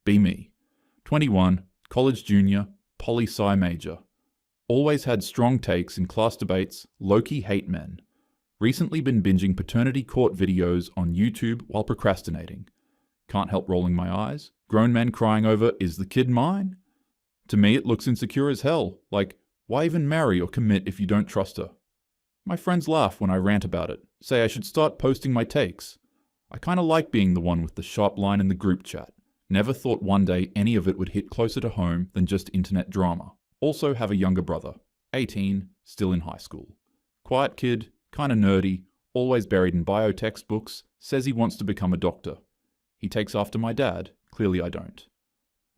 Be me. 21, college junior, poli-sci major. Always had strong takes in class debates, low-key hate men. Recently been binging paternity court videos on YouTube while procrastinating. Can't help rolling my eyes. Grown men crying over, is the kid mine? To me it looks insecure as hell, like, why even marry or commit if you don't trust her? My friends laugh when I rant about it, say I should start posting my takes. I kinda like being the one with the sharp line in the group chat. Never thought one day any of it would hit closer to home than just internet drama. Also have a younger brother, 18, still in high school. Quiet kid, kinda nerdy, always buried in bio textbooks, says he wants to become a doctor. He takes after my dad, clearly I don't.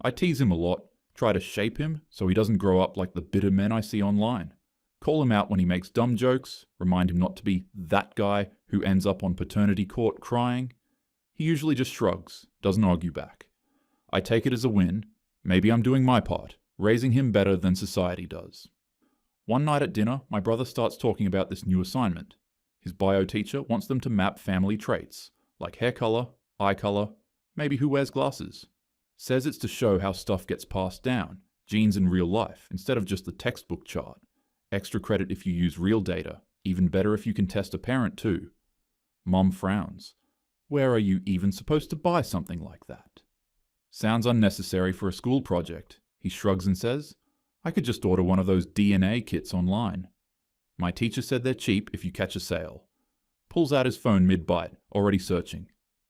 I tease him a lot, try to shape him so he doesn't grow up like the bitter men I see online. Call him out when he makes dumb jokes, remind him not to be that guy who ends up on paternity court crying. He usually just shrugs, doesn't argue back. I take it as a win. Maybe I'm doing my part, raising him better than society does. One night at dinner, my brother starts talking about this new assignment. His bio teacher wants them to map family traits, like hair color, eye color, maybe who wears glasses. Says it's to show how stuff gets passed down, genes in real life, instead of just the textbook chart. Extra credit if you use real data, even better if you can test a parent too. Mom frowns. Where are you even supposed to buy something like that? Sounds unnecessary for a school project, he shrugs and says. I could just order one of those DNA kits online. My teacher said they're cheap if you catch a sale. Pulls out his phone mid-bite, already searching.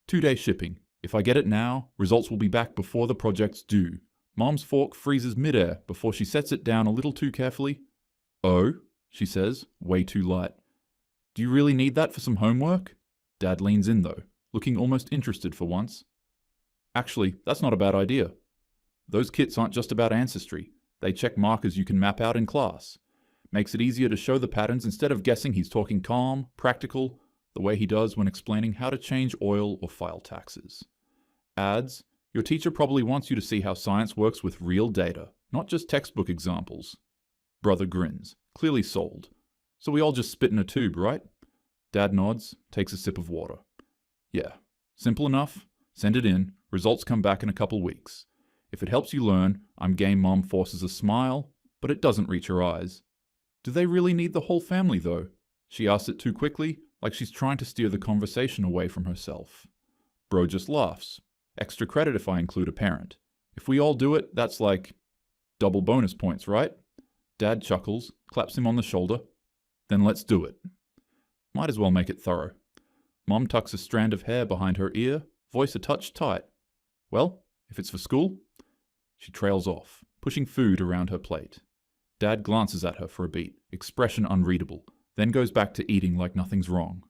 2-day shipping. If I get it now, results will be back before the project's due. Mom's fork freezes midair before she sets it down a little too carefully. Oh, she says, way too light. Do you really need that for some homework? Dad leans in though, looking almost interested for once. Actually, that's not a bad idea. Those kits aren't just about ancestry. They check markers you can map out in class. Makes it easier to show the patterns instead of guessing he's talking calm, practical, the way he does when explaining how to change oil or file taxes. Adds, your teacher probably wants you to see how science works with real data, not just textbook examples. Brother grins, clearly sold. So we all just spit in a tube, right? Dad nods, takes a sip of water. Yeah, simple enough. Send it in, results come back in a couple weeks. If it helps you learn, I'm game. Mom forces a smile, but it doesn't reach her eyes. Do they really need the whole family though? She asks it too quickly, like she's trying to steer the conversation away from herself. Bro just laughs. Extra credit if I include a parent. If we all do it, that's like double bonus points, right? Dad chuckles, claps him on the shoulder. Then let's do it. Might as well make it thorough. Mom tucks a strand of hair behind her ear, voice a touch tight. Well, if it's for school? She trails off, pushing food around her plate. Dad glances at her for a beat, expression unreadable, then goes back to eating like nothing's wrong.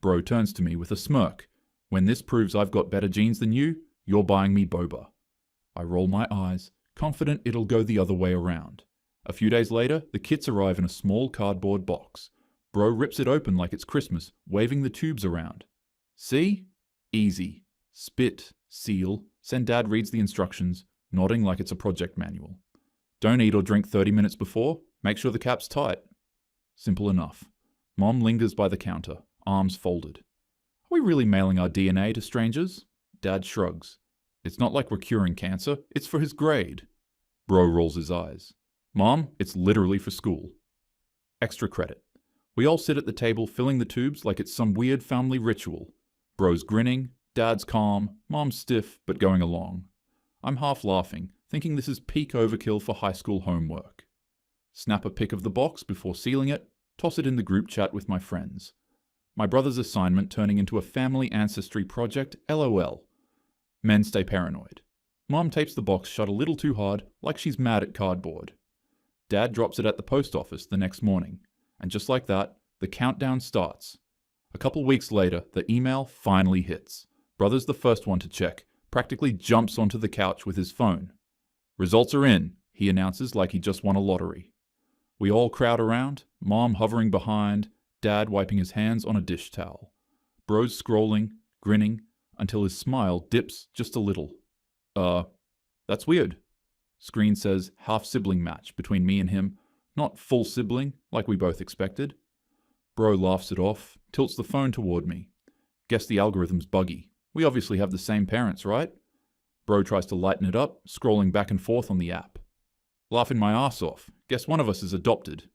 Bro turns to me with a smirk. When this proves I've got better genes than you, you're buying me boba. I roll my eyes, confident it'll go the other way around. A few days later, the kits arrive in a small cardboard box. Bro rips it open like it's Christmas, waving the tubes around. See? Easy. Spit, seal, send Dad reads the instructions, nodding like it's a project manual. Don't eat or drink 30 minutes before, make sure the cap's tight. Simple enough. Mom lingers by the counter, arms folded. Are we really mailing our DNA to strangers? Dad shrugs. It's not like we're curing cancer, it's for his grade. Bro rolls his eyes. Mom, it's literally for school. Extra credit. We all sit at the table filling the tubes like it's some weird family ritual. Bro's grinning, Dad's calm, Mom's stiff but going along. I'm half laughing, thinking this is peak overkill for high school homework. Snap a pic of the box before sealing it, toss it in the group chat with my friends. My brother's assignment turning into a family ancestry project, LOL. Men stay paranoid. Mom tapes the box shut a little too hard, like she's mad at cardboard. Dad drops it at the post office the next morning, and just like that, the countdown starts. A couple weeks later, the email finally hits. Brother's the first one to check, practically jumps onto the couch with his phone. Results are in, he announces like he just won a lottery. We all crowd around, Mom hovering behind, Dad wiping his hands on a dish towel. Bro's scrolling, grinning, until his smile dips just a little. That's weird. Screen says half-sibling match between me and him, not full sibling like we both expected. Bro laughs it off, tilts the phone toward me. Guess the algorithm's buggy. We obviously have the same parents, right? Bro tries to lighten it up, scrolling back and forth on the app. Laughing my ass off. Guess one of us is adopted.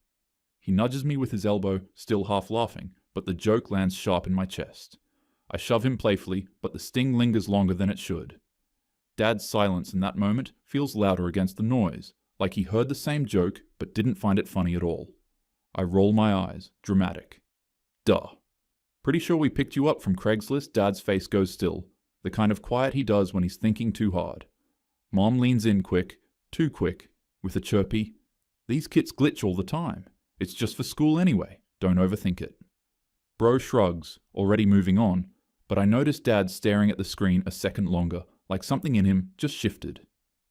He nudges me with his elbow, still half laughing, but the joke lands sharp in my chest. I shove him playfully, but the sting lingers longer than it should. Dad's silence in that moment feels louder against the noise, like he heard the same joke but didn't find it funny at all. I roll my eyes, dramatic. Duh. Pretty sure we picked you up from Craigslist. Dad's face goes still, the kind of quiet he does when he's thinking too hard. Mom leans in quick, too quick, with a chirpy, "These kits glitch all the time. It's just for school anyway. Don't overthink it." Bro shrugs, already moving on, but I notice Dad staring at the screen a second longer, like something in him just shifted.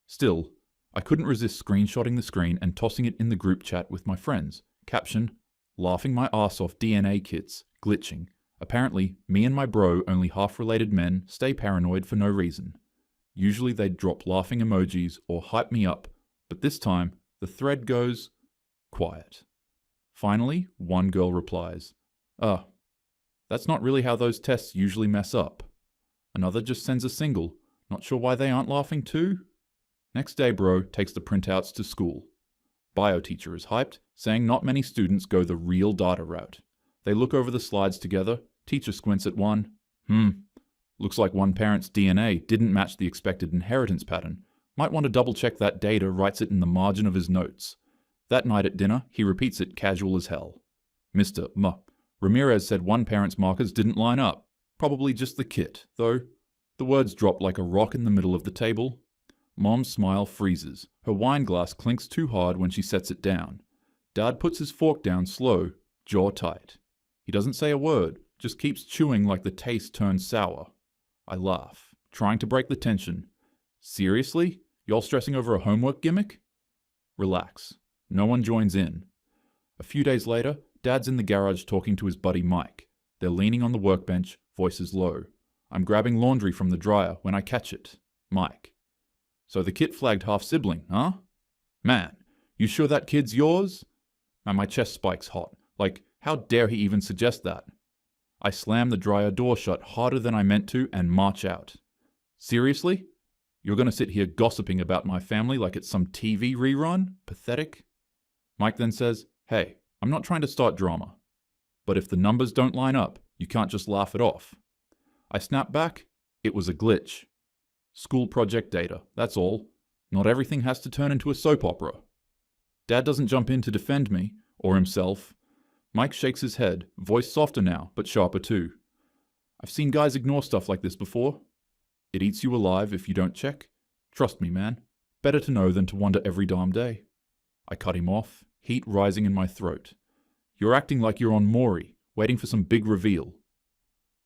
Still, I couldn't resist screenshotting the screen and tossing it in the group chat with my friends. Caption, "Laughing my ass off DNA kits, glitching. Apparently, me and my bro, only half-related men, stay paranoid for no reason. Usually they'd drop laughing emojis or hype me up, but this time, the thread goes quiet. Finally, one girl replies, that's not really how those tests usually mess up." Another just sends a single, "Not sure why they aren't laughing too?" Next day, bro takes the printouts to school. Bio teacher is hyped, saying not many students go the real data route. They look over the slides together, teacher squints at one. Looks like one parent's DNA didn't match the expected inheritance pattern. Might want to double check that data, writes it in the margin of his notes. That night at dinner, he repeats it casual as hell. "Mr. Ramirez said one parent's markers didn't line up. Probably just the kit, though." The words drop like a rock in the middle of the table. Mom's smile freezes. Her wine glass clinks too hard when she sets it down. Dad puts his fork down slow, jaw tight. He doesn't say a word, just keeps chewing like the taste turns sour. I laugh, trying to break the tension. "Seriously? Y'all stressing over a homework gimmick?" Relax. No one joins in. A few days later, Dad's in the garage talking to his buddy Mike. They're leaning on the workbench, voices low. I'm grabbing laundry from the dryer when I catch it. Mike. "So the kid flagged half-sibling, huh? Man, you sure that kid's yours?" And my chest spikes hot. Like, how dare he even suggest that? I slam the dryer door shut harder than I meant to and march out. "Seriously? You're gonna sit here gossiping about my family like it's some TV rerun? Pathetic." Mike then says, "Hey, I'm not trying to start drama. But if the numbers don't line up, you can't just laugh it off." I snap back, it was a glitch. School project data, that's all. Not everything has to turn into a soap opera. Dad doesn't jump in to defend me, or himself. Mike shakes his head, voice softer now, but sharper too. "I've seen guys ignore stuff like this before. It eats you alive if you don't check. Trust me, man. Better to know than to wonder every damn day." I cut him off, heat rising in my throat. "You're acting like you're on Maury, waiting for some big reveal.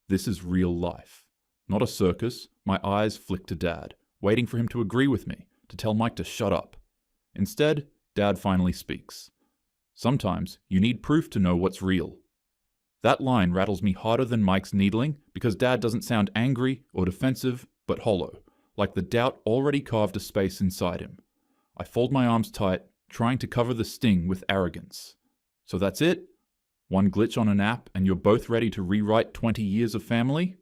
This is real life. Not a circus." My eyes flick to Dad, waiting for him to agree with me, to tell Mike to shut up. Instead, Dad finally speaks. "Sometimes you need proof to know what's real." That line rattles me harder than Mike's needling because Dad doesn't sound angry or defensive, but hollow, like the doubt already carved a space inside him. I fold my arms tight, trying to cover the sting with arrogance. "So that's it? One glitch on an app and you're both ready to rewrite 20 years of family?"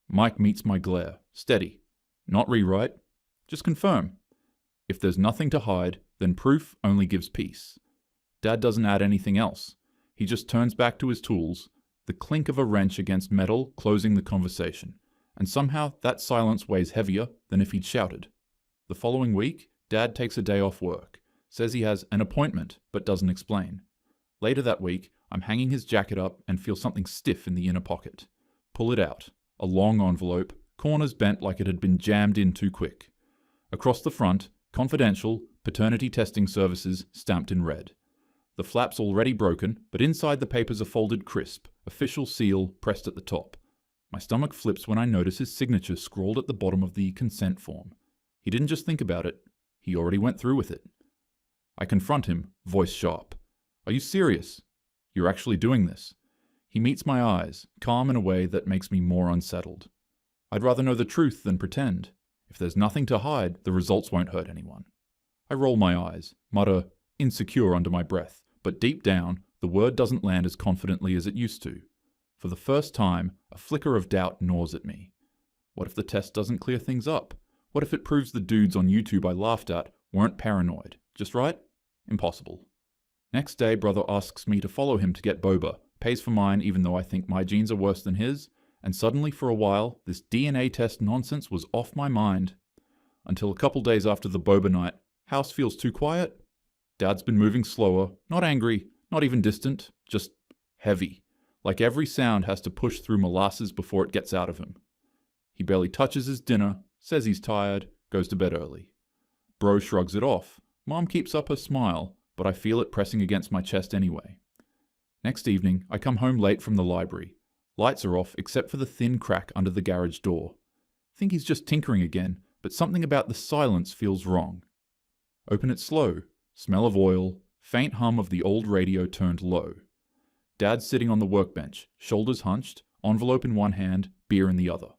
Mike meets my glare, steady. "Not rewrite, just confirm. If there's nothing to hide, then proof only gives peace." Dad doesn't add anything else. He just turns back to his tools, the clink of a wrench against metal closing the conversation, and somehow that silence weighs heavier than if he'd shouted. The following week, Dad takes a day off work, says he has an appointment, but doesn't explain. Later that week, I'm hanging his jacket up and feel something stiff in the inner pocket. Pull it out. A long envelope, corners bent like it had been jammed in too quick. Across the front, "Confidential, Paternity Testing Services," stamped in red. The flap's already broken, but inside the papers are folded crisp, official seal pressed at the top. My stomach flips when I notice his signature scrawled at the bottom of the consent form. He didn't just think about it, he already went through with it. I confront him, voice sharp. "Are you serious? You're actually doing this?" He meets my eyes, calm in a way that makes me more unsettled. I'd rather know the truth than pretend. If there's nothing to hide, the results won't hurt anyone. I roll my eyes, mutter "insecure" under my breath, but deep down, the word doesn't land as confidently as it used to. For the first time, a flicker of doubt gnaws at me. What if the test doesn't clear things up? What if it proves the dudes on YouTube I laughed at weren't paranoid? Just right? Impossible. Next day, brother asks me to follow him to get boba, pays for mine even though I think my genes are worse than his, and suddenly for a while, this DNA test nonsense was off my mind. Until a couple days after the boba night, house feels too quiet. Dad's been moving slower, not angry, not even distant, just heavy. Like every sound has to push through molasses before it gets out of him. He barely touches his dinner, says he's tired, goes to bed early. Bro shrugs it off. Mom keeps up her smile, but I feel it pressing against my chest anyway. Next evening, I come home late from the library. Lights are off except for the thin crack under the garage door. Think he's just tinkering again, but something about the silence feels wrong. Open it slow. Smell of oil, faint hum of the old radio turned low. Dad's sitting on the workbench, shoulders hunched, envelope in one hand, beer in the other.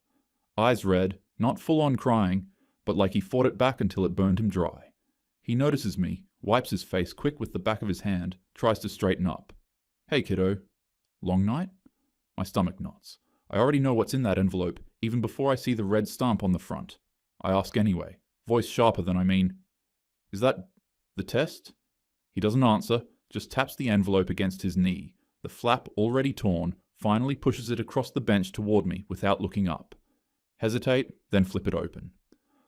Eyes red, not full on crying, but like he fought it back until it burned him dry. He notices me, wipes his face quick with the back of his hand, tries to straighten up. Hey kiddo. Long night? My stomach knots. I already know what's in that envelope, even before I see the red stamp on the front. I ask anyway, voice sharper than I mean. Is that the test? He doesn't answer, just taps the envelope against his knee. The flap, already torn, finally pushes it across the bench toward me without looking up. Hesitate, then flip it open.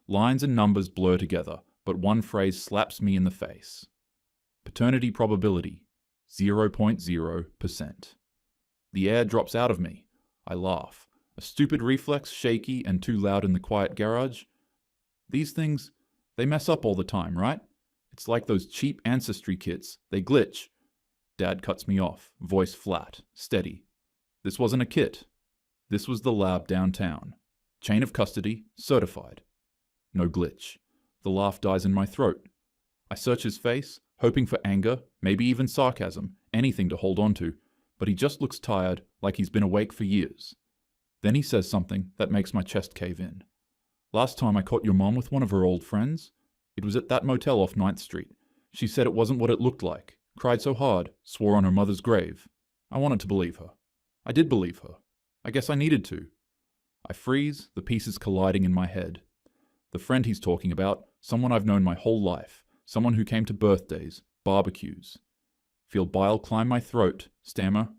Lines and numbers blur together, but one phrase slaps me in the face. Paternity probability, 0.0%. The air drops out of me. I laugh. A stupid reflex, shaky and too loud in the quiet garage. These things, they mess up all the time, right? It's like those cheap ancestry kits. They glitch. Dad cuts me off, voice flat, steady. This wasn't a kit. This was the lab downtown. Chain of custody, certified. No glitch. The laugh dies in my throat. I search his face, hoping for anger, maybe even sarcasm, anything to hold on to, but he just looks tired, like he's been awake for years. Then he says something that makes my chest cave in. Last time I caught your mom with one of her old friends, it was at that motel off 9th Street. She said it wasn't what it looked like, cried so hard, swore on her mother's grave. I wanted to believe her. I did believe her. I guess I needed to. I freeze, the pieces colliding in my head. The friend he's talking about, someone I've known my whole life, someone who came to birthdays, barbecues. Feel bile climb my throat, stammer.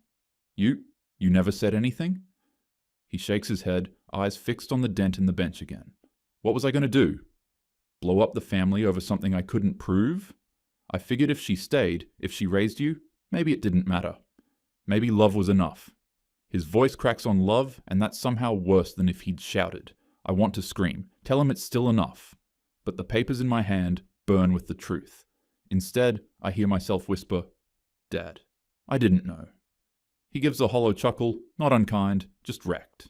You never said anything? He shakes his head, eyes fixed on the dent in the bench again. What was I going to do? Blow up the family over something I couldn't prove? I figured if she stayed, if she raised you, maybe it didn't matter. Maybe love was enough. His voice cracks on love, and that's somehow worse than if he'd shouted. I want to scream, tell him it's still enough. But the papers in my hand burn with the truth. Instead, I hear myself whisper, Dad, I didn't know. He gives a hollow chuckle, not unkind, just wrecked.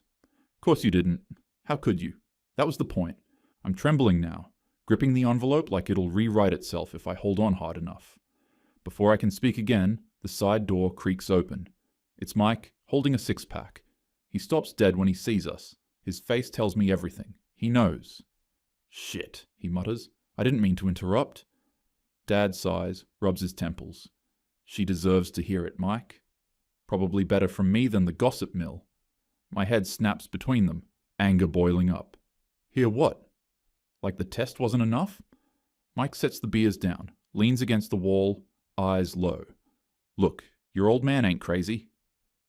Course you didn't. How could you? That was the point. I'm trembling now, gripping the envelope like it'll rewrite itself if I hold on hard enough. Before I can speak again, the side door creaks open. It's Mike, holding a six-pack. He stops dead when he sees us. His face tells me everything. He knows. Shit, he mutters. I didn't mean to interrupt. Dad sighs, rubs his temples. She deserves to hear it, Mike. Probably better from me than the gossip mill. My head snaps between them, anger boiling up. Hear what? Like the test wasn't enough? Mike sets the beers down, leans against the wall, eyes low. Look, your old man ain't crazy.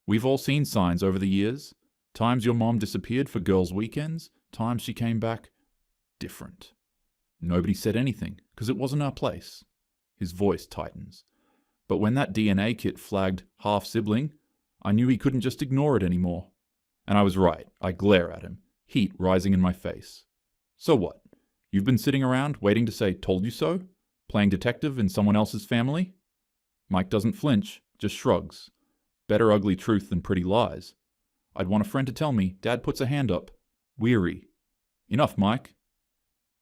We've all seen signs over the years. Times your mom disappeared for girls' weekends, times she came back different. Nobody said anything, because it wasn't our place. His voice tightens. But when that DNA kit flagged half-sibling, I knew he couldn't just ignore it anymore. And I was right. I glare at him, heat rising in my face. So what? You've been sitting around waiting to say, told you so? Playing detective in someone else's family? Mike doesn't flinch, just shrugs. Better ugly truth than pretty lies. I'd want a friend to tell me. Dad puts a hand up. Weary. Enough, Mike.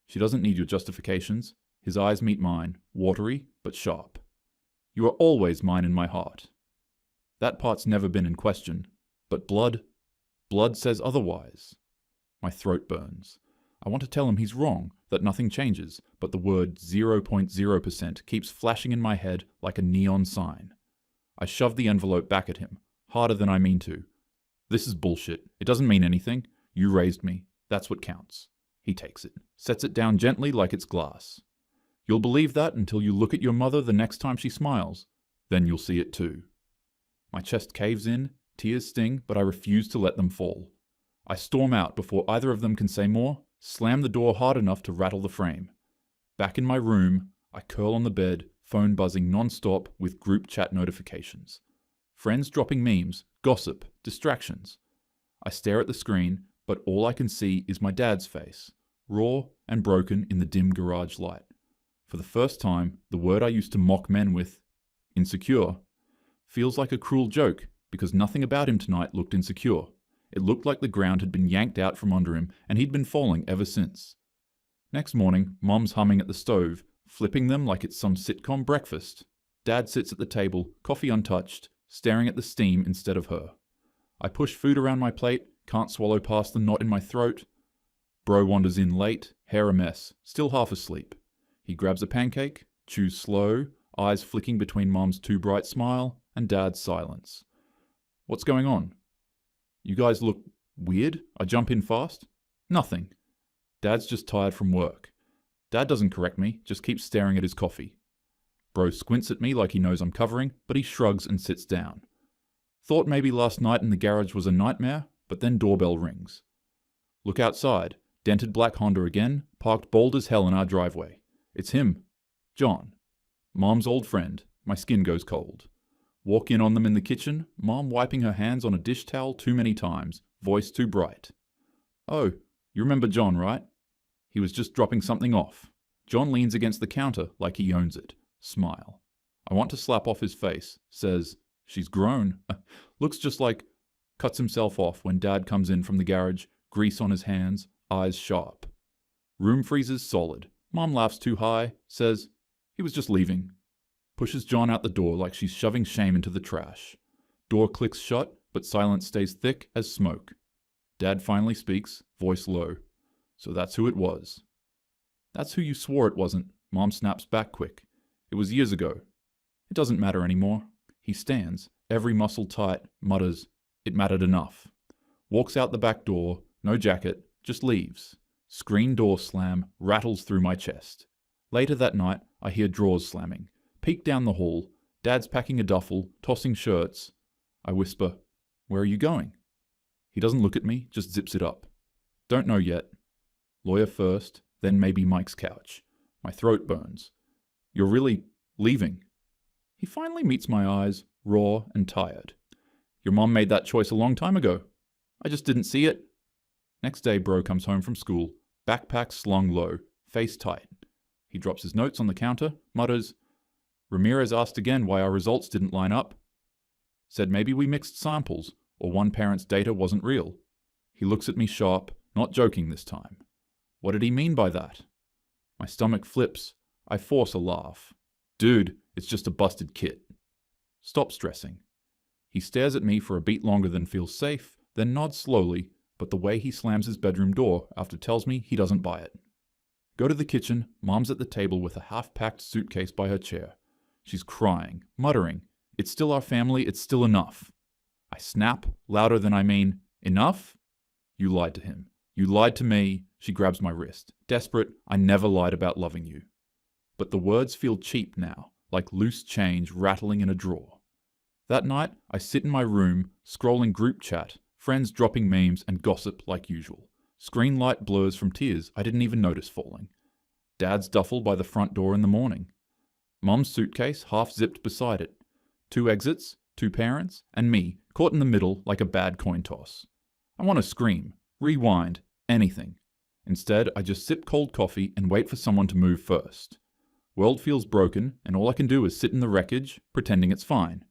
She doesn't need your justifications. His eyes meet mine, watery but sharp. You are always mine in my heart. That part's never been in question. But blood says otherwise. My throat burns. I want to tell him he's wrong, that nothing changes, but the word 0.0% keeps flashing in my head like a neon sign. I shove the envelope back at him, harder than I mean to. This is bullshit. It doesn't mean anything. You raised me. That's what counts. He takes it, sets it down gently like it's glass. You'll believe that until you look at your mother the next time she smiles. Then you'll see it too. My chest caves in, tears sting, but I refuse to let them fall. I storm out before either of them can say more, slam the door hard enough to rattle the frame. Back in my room, I curl on the bed, phone buzzing non-stop with group chat notifications. Friends dropping memes, gossip, distractions. I stare at the screen, but all I can see is my dad's face, raw and broken in the dim garage light. For the first time, the word I used to mock men with, insecure, feels like a cruel joke because nothing about him tonight looked insecure. It looked like the ground had been yanked out from under him and he'd been falling ever since. Next morning, Mom's humming at the stove, flipping them like it's some sitcom breakfast. Dad sits at the table, coffee untouched, staring at the steam instead of her. I push food around my plate, can't swallow past the knot in my throat. Bro wanders in late, hair a mess, still half asleep. He grabs a pancake, chews slow, eyes flicking between Mom's too bright smile and Dad's silence. What's going on? You guys look weird? I jump in fast. Nothing. Dad's just tired from work. Dad doesn't correct me, just keeps staring at his coffee. Bro squints at me like he knows I'm covering, but he shrugs and sits down. Thought maybe last night in the garage was a nightmare, but then doorbell rings. Look outside. Dented black Honda again, parked bold as hell in our driveway. It's him. John. Mom's old friend. My skin goes cold. Walk in on them in the kitchen, Mom wiping her hands on a dish towel too many times, voice too bright. Oh, you remember John, right? He was just dropping something off. John leans against the counter like he owns it. Smile. I want to slap off his face. Says, she's grown. Looks just like... Cuts himself off when Dad comes in from the garage, grease on his hands, eyes sharp. Room freezes solid. Mom laughs too high, says, he was just leaving. Pushes John out the door like she's shoving shame into the trash. Door clicks shut, but silence stays thick as smoke. Dad finally speaks, voice low. So that's who it was. That's who you swore it wasn't. Mom snaps back quick. It was years ago. It doesn't matter anymore. He stands, every muscle tight, mutters, it mattered enough. Walks out the back door, no jacket, just leaves. Screen door slam rattles through my chest. Later that night, I hear drawers slamming. Peek down the hall. Dad's packing a duffel, tossing shirts. I whisper, where are you going? He doesn't look at me, just zips it up. Don't know yet. Lawyer first, then maybe Mike's couch. My throat burns. You're really leaving? He finally meets my eyes, raw and tired. Your mom made that choice a long time ago. I just didn't see it. Next day, Bro comes home from school, backpack slung low, face tight. He drops his notes on the counter, mutters, Ramirez asked again why our results didn't line up. Said maybe we mixed samples, or one parent's data wasn't real. He looks at me sharp, not joking this time. What did he mean by that? My stomach flips. I force a laugh. Dude, it's just a busted kit. Stop stressing. He stares at me for a beat longer than feels safe, then nods slowly, but the way he slams his bedroom door after tells me he doesn't buy it. Go to the kitchen. Mom's at the table with a half-packed suitcase by her chair. She's crying, muttering, it's still our family, it's still enough. I snap, louder than I mean, enough? You lied to him. You lied to me. She grabs my wrist. Desperate, I never lied about loving you. But the words feel cheap now, like loose change rattling in a drawer. That night, I sit in my room, scrolling group chat, friends dropping memes and gossip like usual. Screen light blurs from tears I didn't even notice falling. Dad's duffel by the front door in the morning. Mom's suitcase half zipped beside it. 2 exits, 2 parents, and me, caught in the middle like a bad coin toss. I want to scream, rewind, anything. Instead, I just sip cold coffee and wait for someone to move first. World feels broken, and all I can do is sit in the wreckage, pretending it's fine.